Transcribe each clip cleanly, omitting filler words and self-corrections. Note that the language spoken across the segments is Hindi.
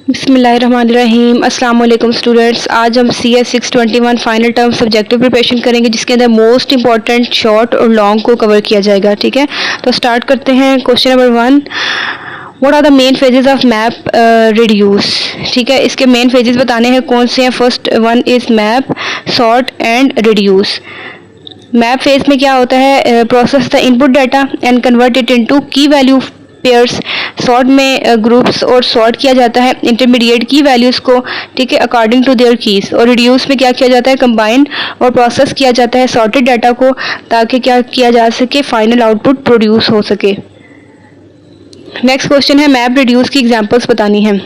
बिस्मिल्लाहिर्रहमानिर्रहीम। अस्सलाम वालेकुम स्टूडेंट्स। आज हम CS 621 final term subjective preparation करेंगे, जिसके अंदर मोस्ट इंपॉर्टेंट शॉर्ट और लॉन्ग को कवर किया जाएगा। ठीक है, तो स्टार्ट करते हैं। Question number 1, what are the main phases of MapReduce. ठीक है, इसके मेन फेजेस बताने हैं कौन से हैं। First one is map, sort and reduce. Map phase में क्या होता है, process the input data and convert it into की वैल्यू पेयर्स। सॉर्ट में ग्रुप्स और सॉर्ट किया जाता है इंटरमीडिएट की वैल्यूज़ को, ठीक है, अकॉर्डिंग टू देयर कीज। और रिड्यूस में क्या किया जाता है, कंबाइन और प्रोसेस किया जाता है सॉर्टेड डाटा को, ताकि क्या किया जा सके, फाइनल आउटपुट प्रोड्यूस हो सके। नेक्स्ट क्वेश्चन है, मैप रिड्यूस की एग्जांपल्स बतानी है।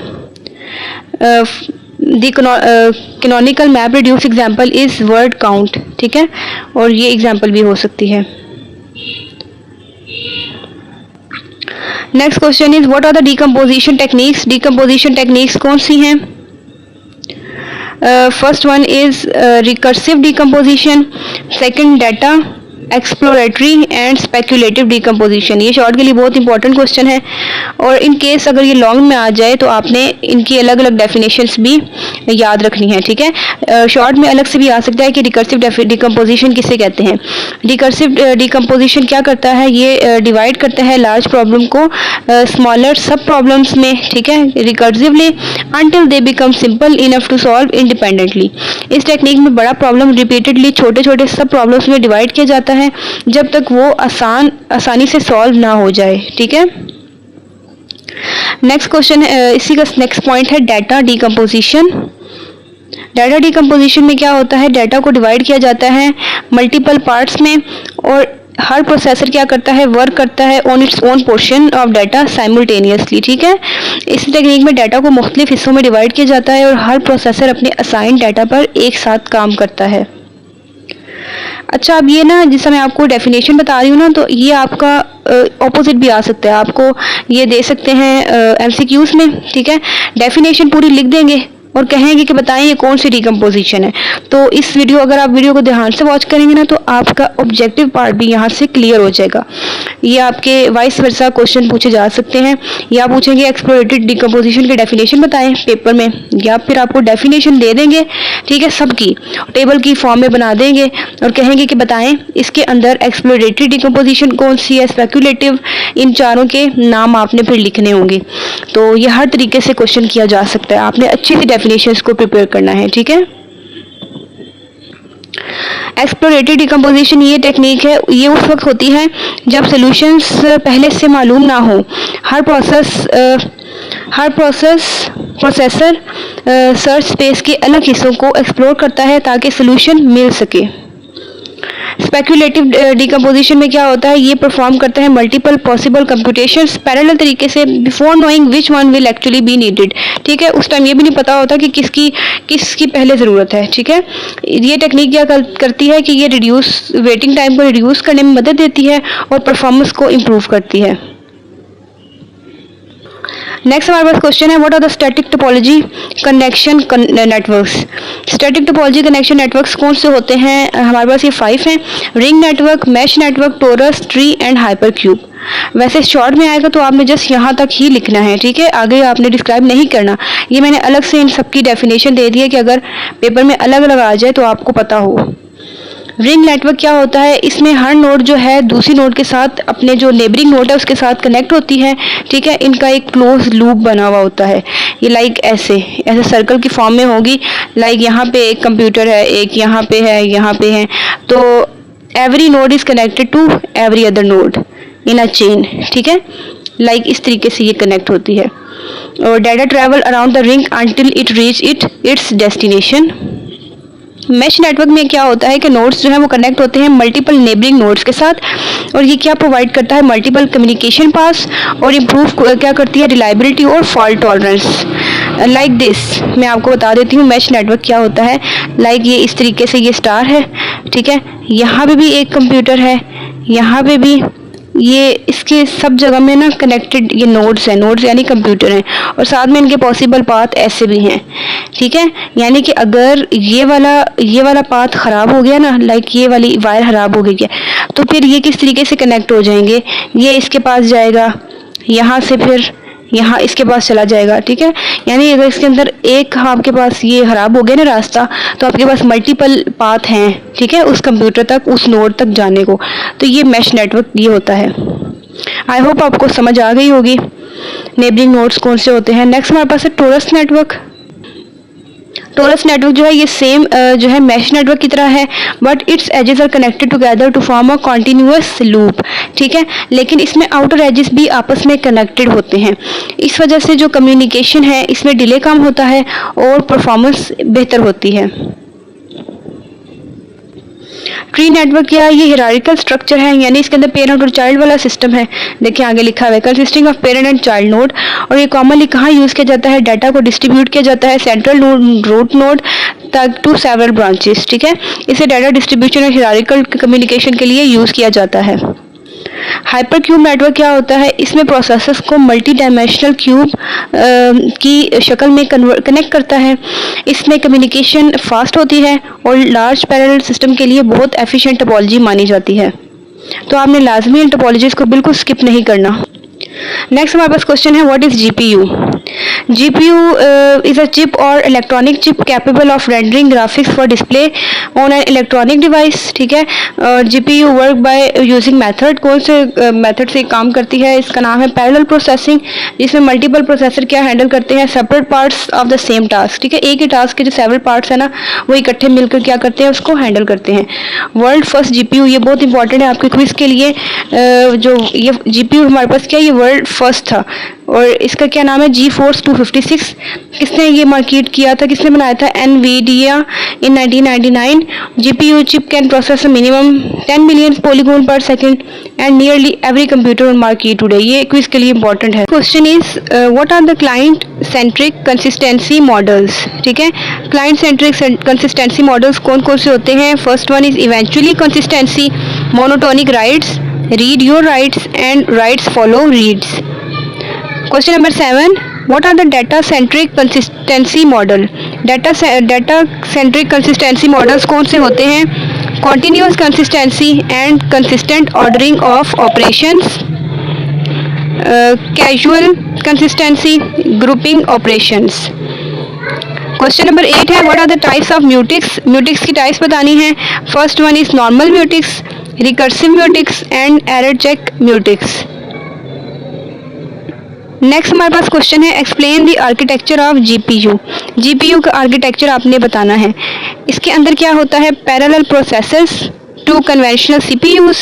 The canonical MapReduce example is word count. ठीक है, और ये एग्जांपल भी हो सकती है। Next question is what are the decomposition techniques. Decomposition techniques कौन सी हैं। First one is recursive decomposition, second data exploratory and speculative decomposition. ये शॉर्ट के लिए बहुत इंपॉर्टेंट क्वेश्चन है, और इन केस अगर ये लॉन्ग में आ जाए तो आपने इनकी अलग अलग डेफिनेशंस भी याद रखनी है। ठीक है, शॉर्ट में अलग से भी आ सकता है कि रिकर्सिव डिकम्पोजिशन किसे कहते हैं। रिकर्सिव डिकम्पोजिशन क्या करता है, ये डिवाइड करता है लार्ज प्रॉब्लम को स्मॉलर सब प्रॉब्लम्स में, ठीक है, recursively until they become simple enough to solve independently. इस टेक्निक में बड़ा प्रॉब्लम रिपीटेडली छोटे छोटे सब प्रॉब्लम्स में डिवाइड किया जाता है जब तक वो आसानी से सॉल्व ना हो जाए। ठीक है, नेक्स्ट क्वेश्चन, इसी का नेक्स्ट पॉइंट है डाटा डिकम्पोजिशन। डाटा डिकम्पोजिशन में क्या होता है, डाटा को डिवाइड किया जाता है मल्टीपल पार्ट्स में, और हर प्रोसेसर क्या करता है, वर्क करता है on its own portion of data simultaneously. ठीक है, इस टेक्निक में डाटा को मुख्तलिफ हिस्सों में डिवाइड किया जाता है और हर प्रोसेसर अपने असाइन डाटा पर एक साथ काम करता है। अच्छा, अब ये ना, जिस समय आपको डेफिनेशन बता रही हूँ ना, तो ये आपका ऑपोजिट भी आ सकता है। आपको ये दे सकते हैं MCQs में। ठीक है, डेफिनेशन पूरी लिख देंगे और कहेंगे कि बताएं ये कौन सी डिकम्पोजिशन है। तो इस वीडियो, अगर आप वीडियो को ध्यान से वॉच करेंगे ना, तो आपका ऑब्जेक्टिव पार्ट भी यहाँ से क्लियर हो जाएगा। ये आपके वाइस वर्सा क्वेश्चन पूछे जा सकते हैं, या पूछेंगे एक्सप्लोरेटेड डिकम्पोजिशन के डेफिनेशन बताएं पेपर में, या फिर आपको डेफिनेशन दे देंगे, ठीक है, सबकी टेबल की फॉर्म में बना देंगे और कहेंगे कि बताएं इसके अंदर एक्सप्लोरेटरी डिकम्पोजिशन कौन सी है, स्पेक्यूलेटिव, इन चारों के नाम आपने फिर लिखने होंगे। तो ये हर तरीके से क्वेश्चन किया जा सकता है, आपने अच्छी सी डेफिनेशंस को प्रिपेयर करना है। ठीक है, एक्सप्लोरेटरी डिकम्पोजिशन ये टेक्निक है, ये उस वक्त होती है जब सॉल्यूशंस पहले से मालूम ना हो। हर प्रोसेसर सर्च स्पेस के अलग हिस्सों को एक्सप्लोर करता है ताकि सॉल्यूशन मिल सके। स्पेक्यूलेटिव डिकम्पोजिशन में क्या होता है, ये परफॉर्म करता है मल्टीपल पॉसिबल कंप्यूटेशंस पैरेलल तरीके से before knowing which one will actually be needed. ठीक है, उस टाइम ये भी नहीं पता होता कि किसकी पहले ज़रूरत है। ठीक है, ये टेक्निक क्या करती है कि ये वेटिंग टाइम को रिड्यूस करने में मदद देती है और परफॉर्मेंस को इम्प्रूव करती है। नेक्स्ट हमारे पास क्वेश्चन है, what are the static topology connection networks. Static topology connection networks कौन से होते हैं, हमारे पास ये 5 हैं। Ring network, mesh network, torus, tree and hypercube. वैसे शॉर्ट में आएगा तो आपने जस्ट यहाँ तक ही लिखना है। ठीक है, आगे आपने डिस्क्राइब नहीं करना। ये मैंने अलग से इन सबकी डेफिनेशन दे दी है कि अगर पेपर में अलग अलग आ जाए तो आपको पता हो। रिंग नेटवर्क क्या होता है, इसमें हर नोड जो है दूसरी नोड के साथ अपने जो नेबरिंग नोड है उसके साथ कनेक्ट होती है। ठीक है, इनका एक क्लोज लूप बना हुआ होता है। ये लाइक ऐसे सर्कल की फॉर्म में होगी। लाइक यहाँ पे एक कंप्यूटर है, एक यहाँ पे है, यहाँ पे है, तो every node is connected to every other node in a chain. ठीक है, लाइक इस तरीके से ये कनेक्ट होती है। और data travel around the ring until it reach its destination. Mesh network में क्या होता है कि नोड्स जो हैं वो कनेक्ट होते हैं मल्टीपल नेबरिंग नोड्स के साथ, और ये क्या प्रोवाइड करता है, मल्टीपल कम्युनिकेशन पास, और इम्प्रूव क्या करती है, रिलायबिलिटी और फॉल्ट टॉलरेंस। लाइक दिस मैं आपको बता देती हूँ मैश नेटवर्क क्या होता है। लाइक ये इस तरीके से ये स्टार है। ठीक है, यहाँ पे भी एक कंप्यूटर है, यहाँ पे भी, ये इसके सब जगह में ना कनेक्टेड ये नोड्स हैं, नोड्स यानी कंप्यूटर हैं, और साथ में इनके पॉसिबल पाथ ऐसे भी हैं। ठीक है, यानी कि अगर ये वाला पाथ ख़राब हो गया ना, लाइक ये वाली वायर ख़राब हो गई है, तो फिर ये किस तरीके से कनेक्ट हो जाएंगे, ये इसके पास जाएगा, यहाँ से फिर यहाँ इसके पास चला जाएगा, ठीक है। यानी अगर इसके अंदर एक आपके पास ये खराब हो गया ना रास्ता, तो आपके पास मल्टीपल पाथ हैं, ठीक है, उस कंप्यूटर तक, उस नोड तक जाने को। तो ये मैश नेटवर्क ये होता है। आई होप आपको समझ आ गई होगी नेबरिंग नोड्स कौन से होते हैं। नेक्स्ट हमारे पास है टोरस नेटवर्क। टोरस नेटवर्क जो है ये सेम जो है मैश नेटवर्क की तरह है, but its edges are connected together to form a continuous loop, ठीक है। लेकिन इसमें आउटर एजेस भी आपस में कनेक्टेड होते हैं। इस वजह से जो कम्युनिकेशन है इसमें डिले कम होता है और परफॉर्मेंस बेहतर होती है। ट्री नेटवर्क या ये हिरारिकल स्ट्रक्चर है, यानी इसके अंदर पेरेंट और चाइल्ड वाला सिस्टम है। देखिए आगे लिखा हुआ है consisting of parent and child node. और ये कॉमनली कहाँ यूज़ किया जाता है? डाटा को डिस्ट्रीब्यूट किया जाता है सेंट्रल नोड, रूट नोड तक टू सेवरल ब्रांचेस, ठीक है। इसे डाटा डिस्ट्रीब्यूशन और हिरारिकल कम्युनिकेशन के लिए यूज़ किया जाता है। हाइपर क्यूब नेटवर्क क्या होता है? इसमें प्रोसेसर्स को मल्टी डायमेंशनल क्यूब की शक्ल में कनेक्ट करता है। इसमें कम्युनिकेशन फास्ट होती है और लार्ज पैरेलल सिस्टम के लिए बहुत एफिशिएंट टोपोलॉजी मानी जाती है। तो आपने लाजमी इन टोपोलॉजीज को बिल्कुल स्किप नहीं करना। नेक्स्ट हमारे पास क्वेश्चन है what is GPU. GPU is a chip or electronic chip capable of rendering graphics for display on an electronic device, ठीक है। और GPU work by using method, कौन से मेथड से काम करती है? इसका नाम है पैरेलल प्रोसेसिंग, जिसमें मल्टीपल प्रोसेसर क्या हैंडल करते हैं? Separate parts of the same task, ठीक है। एक ही टास्क के जो सेवरल पार्ट्स है ना, वो इकट्ठे मिलकर क्या करते हैं? उसको हैंडल करते हैं। वर्ल्ड फर्स्ट जीपीयू, ये बहुत इंपॉर्टेंट है आपके क्विज के लिए। जो ये जीपीयू हमारे पास क्या, ये वर्ल्ड फर्स्ट था और इसका क्या नाम है? GeForce 256। किसने ये मार्केट किया था, किसने बनाया था? NVIDIA in 1999। GPU chip can process minimum 10 million polygon per second and nearly every computer on market today. ये क्विज के लिए इंपॉर्टेंट है। Question is what are the client centric consistency models, ठीक है। क्लाइंट सेंट्रिक कंसिस्टेंसी मॉडल्स कौन कौन से होते हैं? First one is eventually consistency, monotonic rights, read your rights and rights follow reads. Question number 7, what are the data centric consistency model? data centric consistency models कौन से होते हैं? continuous consistency and consistent ordering of operations, casual consistency, grouping operations। Question number 8 है what are the types of mutex? mutex की टाइप्स बतानी है। First one is normal mutex, recursive mutex and error check mutex। Next हमारे पास क्वेश्चन है explain the architecture of GPU. GPU का आर्किटेक्चर आपने बताना है। इसके अंदर क्या होता है? Parallel processors to conventional CPUs,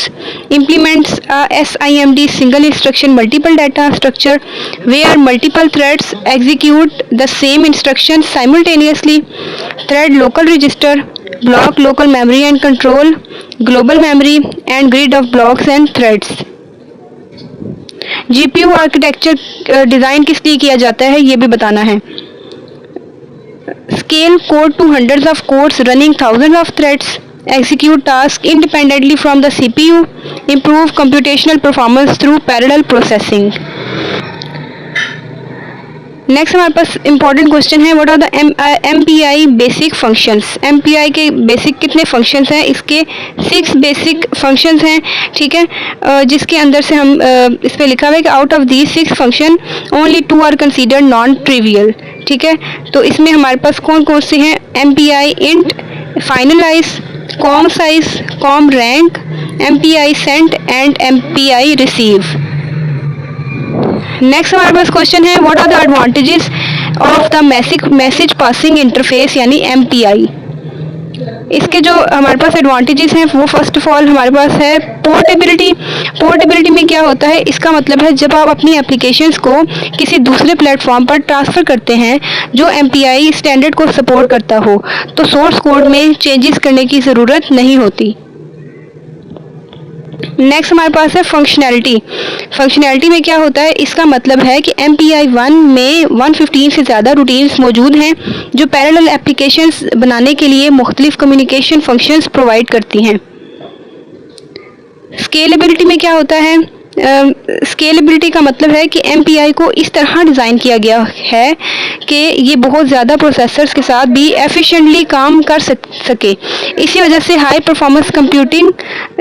implements SIMD single instruction multiple data structure where multiple threads execute the same instruction simultaneously, thread local register, block local memory and control, global memory and grid of blocks and threads. GPU architecture design किस लिए किया जाता है ये भी बताना है। Scale code to hundreds of codes running thousand of threads, execute task independently from the CPU, improve computational performance through parallel processing। Next हमारे पास इंपॉर्टेंट क्वेश्चन है what are the MPI basic functions. MPI के बेसिक कितने फंक्शंस हैं? इसके 6 बेसिक फंक्शंस हैं, ठीक है। जिसके अंदर से हम इस पे लिखा हुआ है कि out of these 6 function only 2 are considered non trivial, ठीक है। तो इसमें हमारे पास कौन कौन से हैं? MPI init, finalize, comm size, comm rank, MPI send and MPI receive. Next हमारे पास क्वेश्चन है what are the advantages of the message passing interface यानी MPI। इसके जो हमारे पास एडवांटेजेस हैं वो फर्स्ट ऑफ ऑल हमारे पास है पोर्टेबिलिटी। पोर्टेबिलिटी में क्या होता है? इसका मतलब है जब आप अपनी एप्लीकेशंस को किसी दूसरे प्लेटफॉर्म पर ट्रांसफ़र करते हैं जो MPI स्टैंडर्ड को सपोर्ट करता हो, तो सोर्स कोड में चेंजेस करने की ज़रूरत नहीं होती। नेक्स्ट हमारे पास है फंक्शनैलिटी। फंक्शनैलिटी में क्या होता है? इसका मतलब है कि MPI 1 में 115 से ज़्यादा रूटीन्स मौजूद हैं जो पैरेलल एप्लीकेशंस बनाने के लिए मुख्तलिफ कम्युनिकेशन फंक्शंस प्रोवाइड करती हैं। स्केलेबिलिटी में क्या होता है? स्केलेबिलिटी का मतलब है कि MPI को इस तरह डिज़ाइन किया गया है कि ये बहुत ज़्यादा प्रोसेसर्स के साथ भी एफिशिएंटली काम कर सके। इसी वजह से हाई परफॉर्मेंस कंप्यूटिंग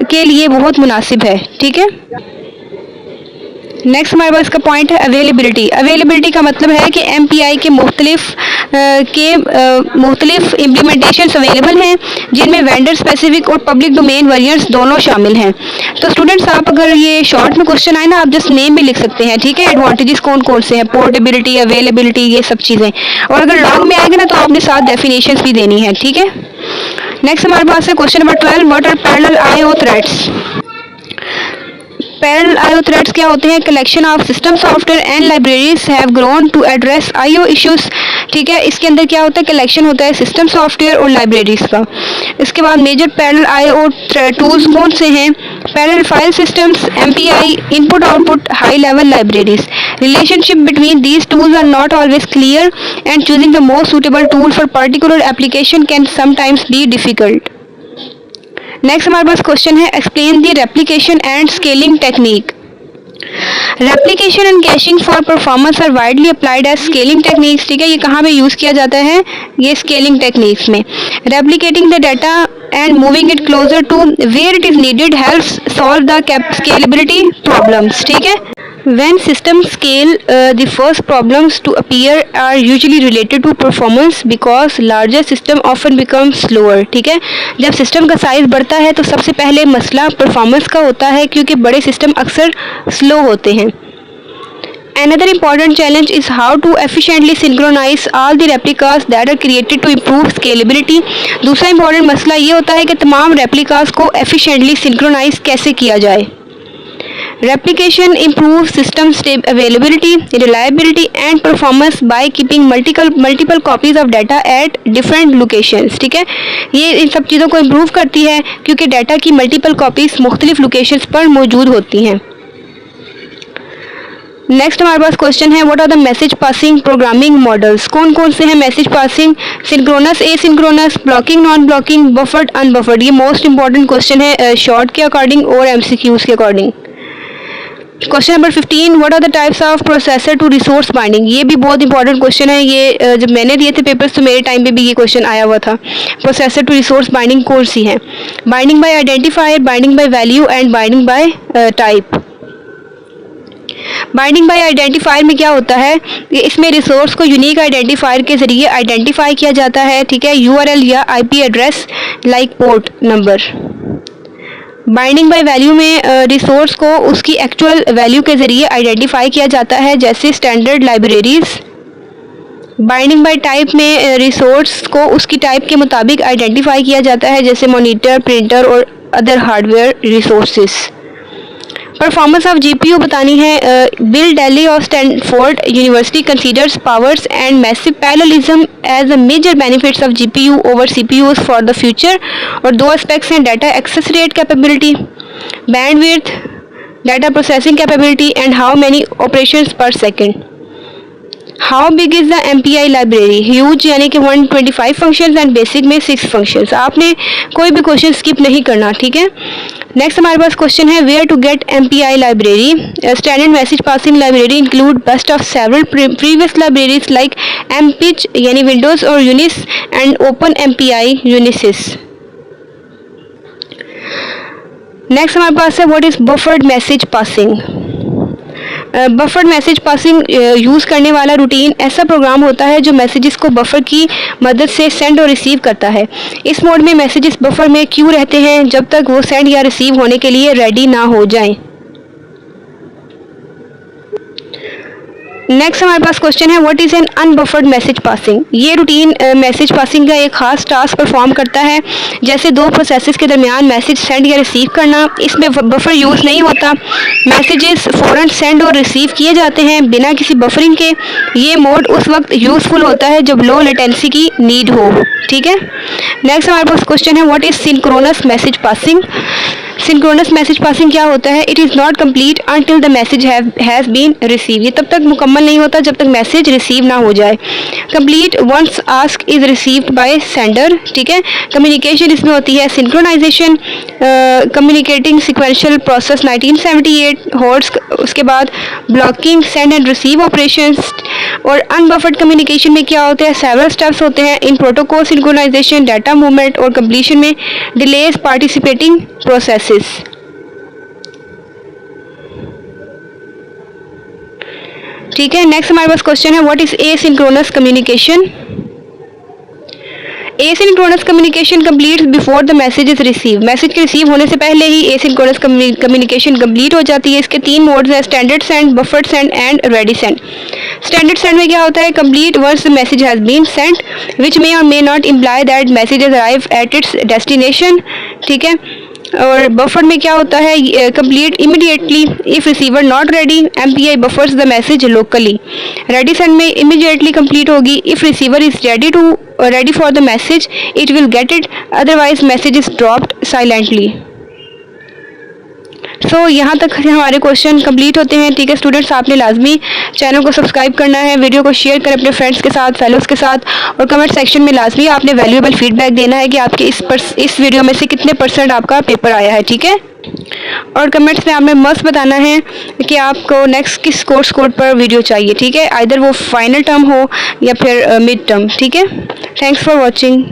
के लिए बहुत मुनासिब है, ठीक है। नेक्स्ट हमारे पास का पॉइंट है अवेलेबिलिटी। अवेलेबिलिटी का मतलब है कि MPI के मुख्तलिफ इम्प्लीमेंटेशन अवेलेबल हैं जिनमें वेंडर स्पेसिफिक और पब्लिक डोमेन वेरिएंट्स दोनों शामिल हैं। तो स्टूडेंट्स, आप अगर ये शॉर्ट में क्वेश्चन आए ना, आप जस्ट नेम भी लिख सकते हैं, ठीक है। एडवांटेजेस कौन कौन से हैं, पोर्टेबिलिटी, अवेलेबिलिटी, ये सब चीज़ें। और अगर लॉन्ग में आएगा ना तो आपने साथ डेफिनेशंस भी देनी है, ठीक है। नेक्स्ट हमारे पास है question number 12, what are parallel IO threads. Parallel IO threads क्या होते हैं? Collection of system software and libraries have grown to address IO issues, ठीक है। इसके अंदर क्या होता है? कलेक्शन होता है सिस्टम सॉफ्टवेयर और लाइब्रेरीज का। इसके बाद मेजर पैरेलल IO टूल्स कौन से हैं? Parallel file systems, MPI, input output, high level libraries. Relationship between these tools are not always clear and choosing the most suitable tool for particular application can sometimes be difficult. Next हमारे पास क्वेश्चन है, explain the replication and scaling technique. Replication and caching for performance are widely applied as scaling techniques, ठीक है। ये कहाँ पे यूज़ किया जाता है? ये स्केलिंग टेक्निक्स में। Replicating the data and moving it closer to where it is needed helps solve the scalability problems, ठीक है। When systems scale, the first problems to appear are usually related to performance because larger system often becomes slower, ठीक है। जब सिस्टम का साइज बढ़ता है तो सबसे पहले मसला परफॉर्मेंस का होता है क्योंकि बड़े सिस्टम अक्सर स्लो होते हैं। Another important challenge is how to efficiently synchronize all the replicas that are created to improve scalability। दूसरा important मसला ये होता है कि तमाम replicas को efficiently synchronize कैसे किया जाए। Replication improves system availability, reliability and performance by keeping multiple copies of data at different locations, ठीक है। ये इन सब चीज़ों को improve करती है क्योंकि डाटा की मल्टीपल कॉपीज मुख्तलिफ लोकेशंस पर मौजूद होती हैं। नेक्स्ट हमारे पास क्वेश्चन है, what are the message passing programming models. कौन कौन से हैं message passing? Synchronous, asynchronous, blocking, non blocking, buffered, unbuffered. ये मोस्ट इंपॉर्टेंट क्वेश्चन है शॉर्ट के अकॉर्डिंग और MCQs के according. Question number 15, what are the types of processor to resource binding. ये भी बहुत इंपॉर्टेंट क्वेश्चन है। ये जब मैंने दिए थे पेपर्स तो मेरे टाइम पे भी ये क्वेश्चन आया हुआ था। प्रोसेसर टू रिसोर्स बाइंडिंग कौन सी है? Binding by identifier, binding by value and binding by type. Binding by identifier में क्या होता है? इसमें रिसोर्स को यूनिक आइडेंटिफायर के जरिए आइडेंटिफाई किया जाता है, ठीक है। URL या IP address like port number. Binding by value में रिसोर्स को उसकी एक्चुअल वैल्यू के ज़रिए आइडेंटिफाई किया जाता है, जैसे standard libraries. Binding by type में रिसोर्स को उसकी टाइप के मुताबिक आइडेंटिफाई किया जाता है, जैसे मॉनिटर, प्रिंटर और other hardware resources. Performance of GPU बतानी है। बिल डेली और Stanford University considers powers and massive parallelism as a major benefits of GPU over CPUs for the future. और दो एस्पेक्ट्स हैं, data access rate capability, bandwidth, data processing capability and how many operations per second. How big is the MPI library? Huge यानी कि 125 फंक्शंस एंड बेसिक में 6 फंक्शंस। आपने कोई भी क्वेश्चन स्किप नहीं करना, ठीक है। नेक्स्ट हमारे पास क्वेश्चन है, where to get MPI library. Standard message passing library include best of several previous libraries like MPIC यानी विंडोज और Unix and open MPI Unisys. Next हमारे पास है, what is buffered message passing. Buffered message passing use करने वाला रूटीन ऐसा प्रोग्राम होता है जो मैसेजेस को बफर की मदद से सेंड और रिसीव करता है। इस मोड में मैसेजेस बफर में क्यों रहते हैं जब तक वो सेंड या रिसीव होने के लिए रेडी ना हो जाएं। नेक्स्ट हमारे पास क्वेश्चन है, what is an unbuffered message passing. ये रूटीन मैसेज पासिंग का एक खास टास्क परफॉर्म करता है, जैसे दो प्रोसेसेस के दरमियान मैसेज सेंड या रिसीव करना। इसमें बफर यूज़ नहीं होता, मैसेजेस फ़ौरन सेंड और रिसीव किए जाते हैं बिना किसी बफरिंग के। ये मोड उस वक्त यूज़फुल होता है जब लो लेटेंसी की नीड हो, ठीक है। नेक्स्ट हमारे पास क्वेश्चन है, what is synchronous message passing. Synchronous message passing क्या होता है? It is not complete until the message has been receive. ये तब तक मुकम्मल नहीं होता जब तक मैसेज रिसीव ना हो जाए। Complete once ask is received by sender, ठीक है। कम्युनिकेशन इसमें होती है synchronization, communicating sequential process 1978 Hoare. उसके बाद blocking, send and receive operations. और अनबफर्ड कम्युनिकेशन में क्या होते हैं? सेवरल स्टेप्स होते हैं इन प्रोटोकॉल सिंक्रोनाइजेशन, डाटा मूवमेंट और कंप्लीशन में डिलेज पार्टिसिपेटिंग प्रोसेसेस। ठीक है। नेक्स्ट हमारे पास क्वेश्चन है what is asynchronous communication. Asynchronous communication complete before the message is receive. Message के रिसीव होने से पहले ही एसिंक्रोनस कम्युनिकेशन कंप्लीट हो जाती है। इसके 3 मोड्स हैं, standard send, buffered send and ready send. Standard send में क्या होता है, complete once the message has been sent which may or may not imply that message is arrive at its destination. ठीक है। और बफर में क्या होता है, complete immediately if receiver not ready, MPI buffers the message locally. Ready send में इमीडिएटली कंप्लीट होगी if receiver is ready for the message it will get it, otherwise message is dropped silently. So यहाँ तक हमारे क्वेश्चन कंप्लीट होते हैं। ठीक है स्टूडेंट्स, आपने लाजमी चैनल को सब्सक्राइब करना है, वीडियो को शेयर करें अपने फ्रेंड्स के साथ, फेलोज़ के साथ, और कमेंट सेक्शन में लाजमी आपने वैल्यूएबल फीडबैक देना है कि आपके इस वीडियो में से कितने % आपका पेपर आया है। ठीक है। और कमेंट्स में आपने मस्त बताना है कि आपको नेक्स्ट किस कोर्स कोड पर वीडियो चाहिए। ठीक है, आइदर वो फाइनल टर्म हो या फिर मिड टर्म। ठीक है। Thanks for watching.